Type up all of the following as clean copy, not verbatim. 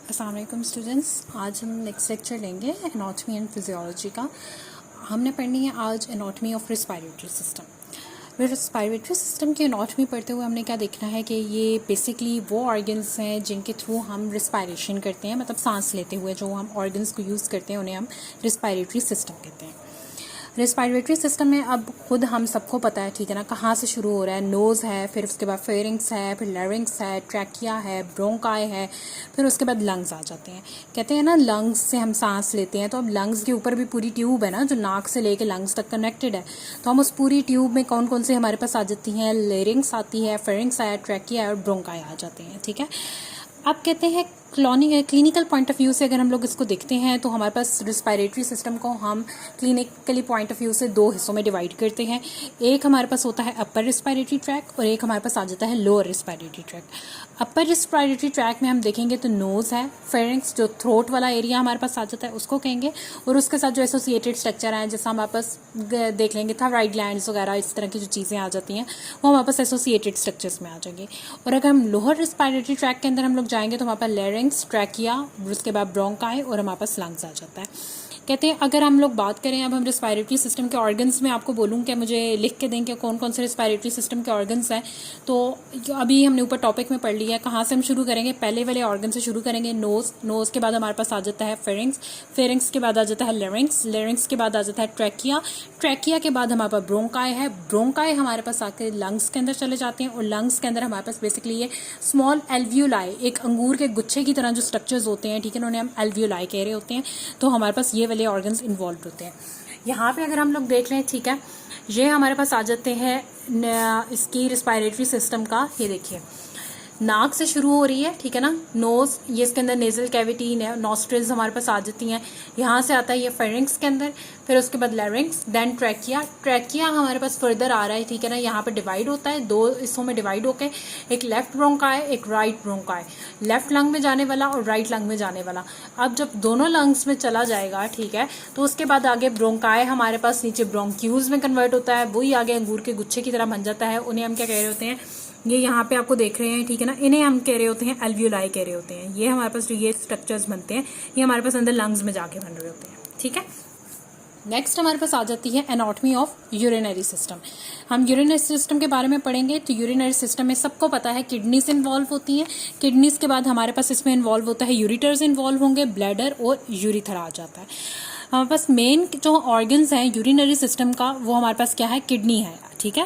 अस्सलाम वालेकुम स्टूडेंट्स। आज हम नेक्स्ट लेक्चर लेंगे एनाटॉमी एंड फिजियोलॉजी का। हमने पढ़नी है आज anatomy of respiratory system. Respiratory system की एनाटॉमी पढ़ते हुए हमने क्या देखना है कि ये बेसिकली वो ऑर्गन्स हैं जिनके थ्रू हम रिस्पायरेशन करते हैं, मतलब सांस लेते हुए जो हम ऑर्गन्स को यूज़ करते हैं उन्हें हम रिस्पायरेटरी सिस्टम कहते हैं। रेस्पिरेटरी सिस्टम में अब खुद हम सबको पता है, ठीक है ना, कहाँ से शुरू हो रहा है। नोज़ है, फिर उसके बाद फेरिंग्स है, फिर लैरिंग्स है, ट्रैकिया है, ब्रोंकाई है, फिर उसके बाद लंग्स आ जाते हैं। कहते हैं ना लंग्स से हम सांस लेते हैं, तो अब लंग्स के ऊपर भी पूरी ट्यूब है ना जो नाक से लेके लंग्स तक कनेक्टेड है। तो हम उस पूरी ट्यूब में कौन कौन से हमारे पास आ जाती हैं, लैरिंग्स आती है, फेरिंग्स है, ट्रैकिया है और ब्रोंकाई आ जाते हैं, ठीक है। अब कहते हैं क्लिनिकल पॉइंट ऑफ व्यू से अगर हम लोग इसको देखते हैं तो हमारे पास रिस्पायरेटरी सिस्टम को हम क्लिनिकली पॉइंट ऑफ व्यू से दो हिस्सों में डिवाइड करते हैं। एक हमारे पास होता है अपर रिस्पायरेटरी ट्रैक और एक हमारे पास आ जाता है lower respiratory track. Upper respiratory track में हम देखेंगे तो नोज़ है, फेरिंग्स जो थ्रोट वाला एरिया हमारे पास आ जाता है उसको कहेंगे, और उसके साथ जो एसोसिएटेड स्ट्रक्चर हैं जैसा हमारे पास देख लेंगे थायराइड ग्लैंड्स वगैरह, इस तरह की जो चीज़ें आ जाती हैं वो हमारे पास एसोसिएटेड स्ट्रक्चर्स में आ जाएंगे। और अगर हम लोअर रिस्पायरेटरी ट्रैक के अंदर हम लोग जाएंगे तो हमारे पास लैरिंग्स, ट्रैकिया, उसके बाद ब्रोंकाई और हमारे पास लंग्स आ जाता है। कहते हैं अगर हम लोग बात करें, अब हम रिस्पायरेटरी सिस्टम के ऑर्गन्स में आपको बोलूँ कि मुझे लिख के दें कि कौन कौन से रिस्पायरेटरी सिस्टम के ऑर्गन्स हैं, तो अभी हमने ऊपर टॉपिक में पढ़ लिया है। कहाँ से हम शुरू करेंगे, पहले वाले ऑर्गन से शुरू करेंगे, नोज़ के बाद हमारे पास आ जाता है फेरिंग्स के बाद आ जाता है लैरिंग्स के बाद आ जाता है ट्रैकिया के बाद हमारे पास ब्रोंकाई हमारे पास आकर लंग्स के अंदर चले जाते हैं, और लंग्स के अंदर हमारे पास बेसिकली ये स्मॉल एल्वियोलाई, एक अंगूर के गुच्छे की तरह जो स्ट्रक्चर्स होते हैं, ठीक है, उन्हें हम एल्वियोलाई कह रहे होते हैं। तो हमारे पास ये वाले ऑर्गन्स इन्वॉल्व होते हैं। यहाँ पे अगर हम लोग देख लें, ठीक है, ये हमारे पास आ जाते हैं इसकी रिस्पायरेटरी सिस्टम का। ये देखिए नाक से शुरू हो रही है, ठीक है ना, नोज, ये इसके अंदर नेजल कैविटी, नॉस्ट्रिल्स हमारे पास आ जाती हैं। यहाँ से आता है ये फेरिंग्स के अंदर, फिर उसके बाद लैरिंग्स, देन ट्रैकिया हमारे पास फर्दर आ रहा है, ठीक है ना। यहाँ पे डिवाइड होता है, दो हिस्सों में डिवाइड होके, एक लेफ्ट ब्रोंकाई, एक राइट ब्रोंकाई, लेफ्ट लंग में जाने वाला और राइट लंग में जाने वाला। अब जब दोनों लंग्स में चला जाएगा, ठीक है, तो उसके बाद आगे ब्रोंकाई हमारे पास नीचे ब्रोंक्यूल्स में कन्वर्ट होता है, वही आगे अंगूर के गुच्छे की तरह बन जाता है। उन्हें हम क्या कह रहे होते हैं, ये यहाँ पे आपको देख रहे हैं, ठीक है ना, इन्हें हम कह रहे होते हैं एल्वियोलाई कह रहे होते हैं। ये हमारे पास जो ये स्ट्रक्चर्स बनते हैं ये हमारे पास अंदर लंग्स में जाके बन रहे होते हैं, ठीक है। नेक्स्ट हमारे पास आ जाती है एनाटॉमी ऑफ यूरिनरी सिस्टम। हम यूरिनरी सिस्टम के बारे में पढ़ेंगे। तो यूरिनरी सिस्टम में सबको पता है किडनीज इन्वॉल्व होती हैं। किडनीज के बाद हमारे पास इसमें इन्वॉल्व होता है यूरिटर्स इन्वॉल्व होंगे, ब्लैडर और यूरिथरा आ जाता है। हमारे पास मेन जो ऑर्गन्स हैं यूरिनरी सिस्टम का वो हमारे पास क्या है, किडनी है, ठीक है,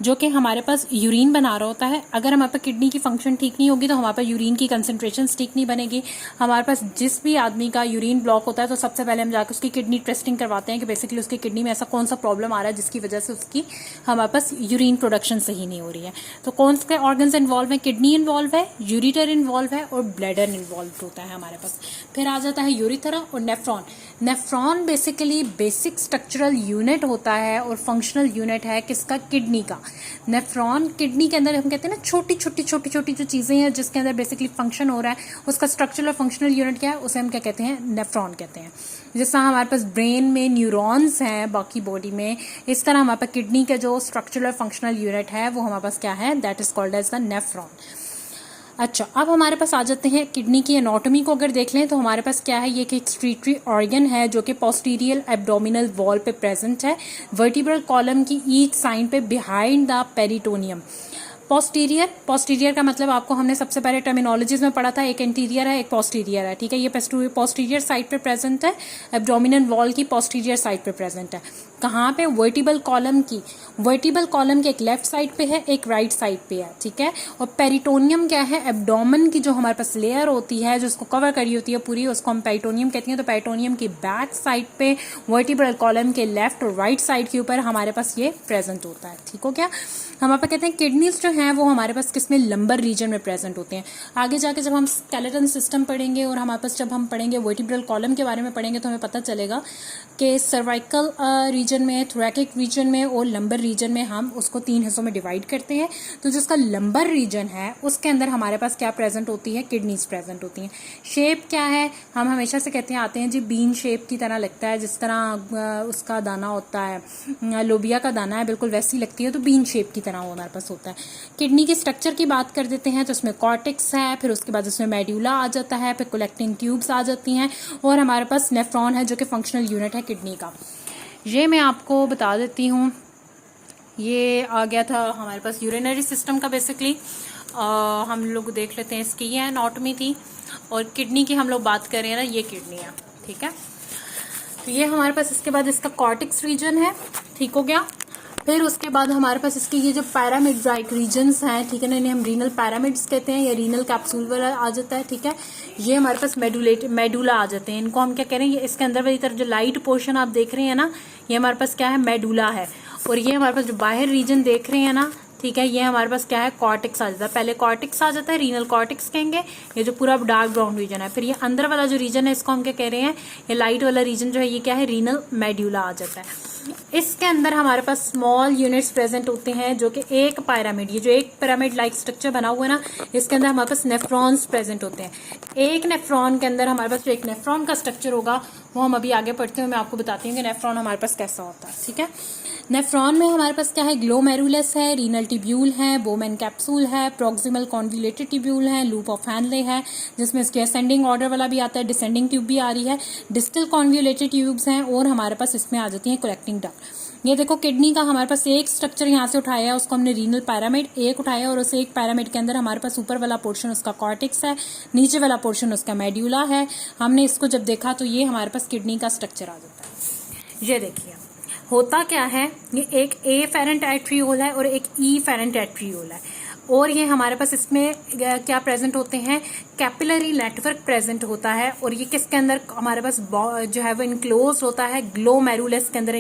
जो कि हमारे पास यूरिन बना रहा होता है। अगर हमारे पास किडनी की फंक्शन ठीक नहीं होगी तो हमारे पास यूरिन की कंसंट्रेशन ठीक नहीं बनेगी। हमारे पास जिस भी आदमी का यूरिन ब्लॉक होता है तो सबसे पहले हम जाकर उसकी किडनी टेस्टिंग करवाते हैं कि बेसिकली उसकी किडनी में ऐसा कौन सा प्रॉब्लम आ रहा है जिसकी वजह से उसकी हमारे पास यूरिन प्रोडक्शन सही नहीं हो रही है। तो कौन से ऑर्गन्स इन्वॉल्व है, किडनी इन्वॉल्व है, यूरिटर इन्वॉल्व है और ब्लैडर इन्वॉल्व होता है हमारे पास। फिर आ जाता है यूरिथरा और nephron basically basic structural unit होता है और फंक्शनल यूनिट है किसका, किडनी का। नेफ्रॉन किडनी के अंदर हम कहते हैं ना छोटी छोटी जो चीजें हैं जिसके अंदर बेसिकली फंक्शन हो रहा है, उसका स्ट्रक्चरल और फंक्शनल यूनिट क्या है, उसे हम क्या कहते हैं, नेफ्रॉन कहते हैं। जैसा हमारे पास ब्रेन में न्यूरॉन्स हैं, बाकी बॉडी में, इस तरह हमारे पास किडनी का जो स्ट्रक्चरल और फंक्शनल यूनिट है वो हमारे पास क्या है, that is called as the nephron. अच्छा, अब हमारे पास आ जाते हैं किडनी की एनाटॉमी को अगर देख लें तो हमारे पास क्या है, ये एक एक्सक्रीटरी ऑर्गन है जो कि पोस्टीरियर एब्डोमिनल वॉल पे प्रेजेंट है, वर्टिब्रल कॉलम की ईच साइड पे बिहाइंड द पेरिटोनियम। पोस्टीरियर का मतलब आपको हमने सबसे पहले टर्मिनोलॉजीज में पढ़ा था, एक एंटीरियर है एक पोस्टीरियर है, ठीक है। ये पोस्टीरियर साइड पे प्रेजेंट है, एब्डोमिनल वॉल की पोस्टीरियर साइड पे प्रेजेंट है। कहाँ पे, वर्टिब्रल कॉलम के एक लेफ्ट साइड पे है, एक राइट साइड पे है, ठीक है। और पेरिटोनियम क्या है, एब्डोमेन की जो हमारे पास लेयर होती है जो उसको कवर करी होती है पूरी, उसको हम पेरिटोनियम कहते हैं। तो पेरिटोनियम की बैक साइड पे वर्टिब्रल कॉलम के लेफ्ट और राइट साइड के ऊपर हमारे पास ये प्रेजेंट होता है, ठीक हो गया। हमारे पास कहते हैं किडनीज जो हैं वो हमारे पास किसमें, लंबर रीजन में प्रेजेंट होते हैं। आगे जाके जब हम स्केलेटन सिस्टम पढ़ेंगे और हमारे पास जब हम पढ़ेंगे वर्टिब्रल कॉलम के बारे में पढ़ेंगे तो हमें पता चलेगा कि सर्वाइकल रीजन में, थोरैकिक रीजन में और लंबर रीजन में हम उसको 3 हिस्सों में डिवाइड करते हैं। तो जिसका लंबर रीजन है उसके अंदर हमारे पास क्या प्रेजेंट होती है, किडनीज प्रेजेंट होती हैं। शेप क्या है, हम हमेशा से कहते हैं आते हैं जी बीन शेप की तरह लगता है, जिस तरह उसका दाना होता है, लोबिया का दाना है, बिल्कुल वैसी लगती है, तो बीन शेप की तरह वो हमारे पास होता है। किडनी के स्ट्रक्चर की बात कर देते हैं तो इसमें कॉर्टेक्स है, फिर उसके बाद इसमें मेड्यूला आ जाता है, फिर कलेक्टिंग ट्यूब्स आ जाती हैं और हमारे पास नेफ्रॉन है जो कि फंक्शनल यूनिट है किडनी का। ये मैं आपको बता देती हूँ। ये आ गया था हमारे पास यूरिनरी सिस्टम का बेसिकली। हम लोग देख लेते हैं इसकी, ये एनाटॉमी थी और किडनी की हम लोग बात कर रहे हैं ना, ये किडनी है, ठीक है। तो ये हमारे पास इसके बाद इसका कॉर्टेक्स रीजन है, ठीक हो गया। फिर उसके बाद हमारे पास इसके ये जो पैरामिडराइक रीजन्स हैं, ठीक है ना, इन्हें हम रीनल पैरामिड्स कहते हैं या रीनल कैप्सूल वाला आ जाता है, ठीक है। ये हमारे पास मेडुला आ जाते हैं, इनको हम क्या कह रहे हैं, ये इसके अंदर वाली तरफ जो लाइट पोर्शन आप देख रहे हैं ना, ये हमारे पास क्या है, मेडुला है। और ये हमारे पास जो बाहर रीजन देख रहे हैं ना, ठीक है, ये हमारे पास क्या है, कॉर्टेक्स आ जाता है। पहले कॉर्टेक्स आ जाता है, रीनल कॉर्टेक्स कहेंगे, ये जो पूरा डार्क ब्राउन रीजन है। फिर ये अंदर वाला जो रीजन है इसको हम क्या कह रहे हैं, ये लाइट वाला रीजन जो है ये क्या है, रीनल मेड्यूला आ जाता है। इसके अंदर हमारे पास स्मॉल यूनिट्स प्रेजेंट होते हैं जो कि एक पिरामिड, ये जो एक पिरामिड लाइक स्ट्रक्चर बना हुआ है ना, इसके अंदर हमारे पास नेफ्रॉन्स प्रेजेंट होते हैं। एक नेफ्रॉन के अंदर हमारे पास जो एक नेफ्रॉन का स्ट्रक्चर होगा वो हम अभी आगे पढ़ते हुए मैं आपको बताती हूँ कि नेफ्रॉन हमारे पास कैसा होता है, ठीक है। नेफ्रॉन में हमारे पास क्या है, ग्लोमेरुलस है, रीनल ट्यूब्यूल है, बोमेन कैप्सूल है, प्रॉक्सिमल कॉन्वोल्यूटेड ट्यूब्यूल है, लूप ऑफ हैनले है जिसमें इसके असेंडिंग ऑर्डर वाला भी आता है, डिसेंडिंग ट्यूब भी आ रही है, डिस्टल कॉन्वोल्यूटेड ट्यूब्स हैं और हमारे पास इसमें आ जाती है कलेक्टिंग डक्ट। ये देखो किडनी का हमारे पास एक स्ट्रक्चर यहाँ से उठाया है, उसको हमने रीनल पैरामिड एक उठाया और उस एक पैरामिड के अंदर हमारे पास ऊपर वाला पोर्शन उसका कॉर्टेक्स है, नीचे वाला पोर्शन उसका मेड्यूला है। हमने इसको जब देखा तो ये हमारे पास किडनी का स्ट्रक्चर आ जाता है। ये देखिए होता क्या है, ये एक ए फेरेंट एट्रियोल है और एक ई फेरेंट एट्रियोल है और ये हमारे पास इसमें क्या प्रेजेंट होते हैं, कैपिलरी नेटवर्क प्रेजेंट होता है और ये किसके अंदर हमारे पास जो है वो इनक्लोज होता है, ग्लोमेरुलस के अंदर